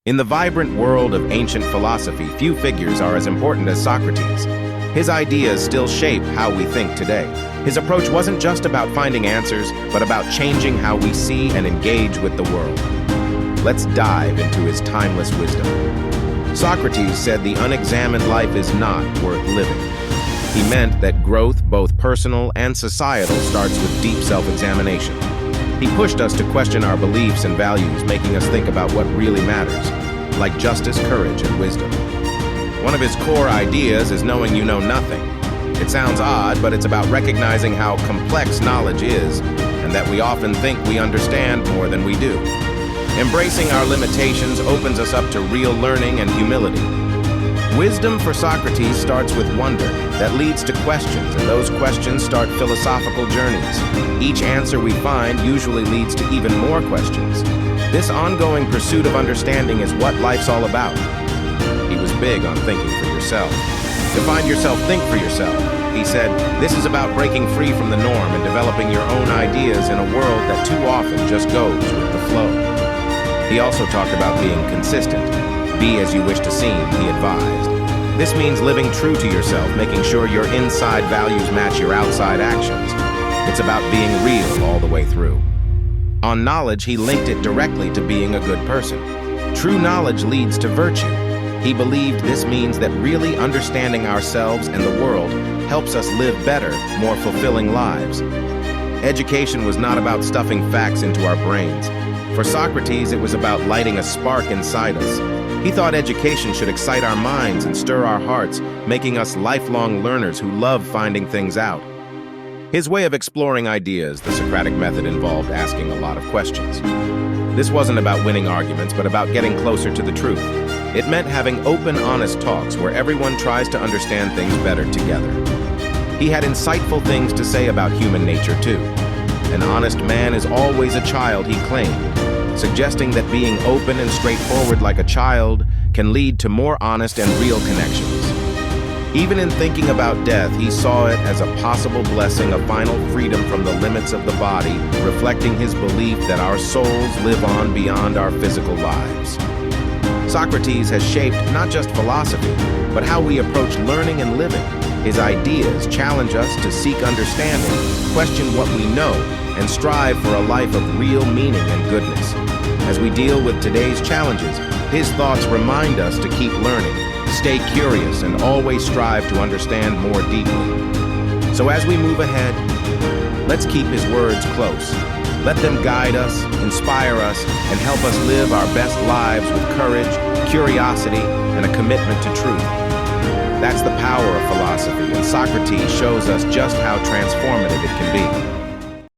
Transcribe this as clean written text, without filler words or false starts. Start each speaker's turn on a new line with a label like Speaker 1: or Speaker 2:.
Speaker 1: In the vibrant world of ancient philosophy, few figures are as important as Socrates. His ideas still shape how we think today. His approach wasn't just about finding answers, but about changing how we see and engage with the world. Let's dive into his timeless wisdom. Socrates said the unexamined life is not worth living. He meant that growth, both personal and societal, starts with deep self-examination. He pushed us to question our beliefs and values, making us think about what really matters, like justice, courage, and wisdom. One of his core ideas is knowing you know nothing. It sounds odd, but it's about recognizing how complex knowledge is, and that we often think we understand more than we do. Embracing our limitations opens us up to real learning and humility. Wisdom for Socrates starts with wonder that leads to questions, and those questions start philosophical journeys. Each answer we find usually leads to even more questions. This ongoing pursuit of understanding is what life's all about. He was big on thinking for yourself. To find yourself, think for yourself. He said, this is about breaking free from the norm and developing your own ideas in a world that too often just goes with the flow. He also talked about being consistent. Be as you wish to seem, he advised. This means living true to yourself, making sure your inside values match your outside actions. It's about being real all the way through. On knowledge, he linked it directly to being a good person. True knowledge leads to virtue. He believed this means that really understanding ourselves and the world helps us live better, more fulfilling lives. Education was not about stuffing facts into our brains. For Socrates, it was about lighting a spark inside us. He thought education should excite our minds and stir our hearts, making us lifelong learners who love finding things out. His way of exploring ideas, the Socratic method, involved asking a lot of questions. This wasn't about winning arguments, but about getting closer to the truth. It meant having open, honest talks where everyone tries to understand things better together. He had insightful things to say about human nature, too. An honest man is always a child, he claimed, suggesting that being open and straightforward like a child can lead to more honest and real connections. Even in thinking about death, he saw it as a possible blessing, a final freedom from the limits of the body, reflecting his belief that our souls live on beyond our physical lives. Socrates has shaped not just philosophy, but how we approach learning and living. His ideas challenge us to seek understanding, question what we know, and strive for a life of real meaning and goodness. As we deal with today's challenges, his thoughts remind us to keep learning, stay curious, and always strive to understand more deeply. So as we move ahead, let's keep his words close. Let them guide us, inspire us, and help us live our best lives with courage, curiosity, and a commitment to truth. That's the power of philosophy, and Socrates shows us just how transformative it can be.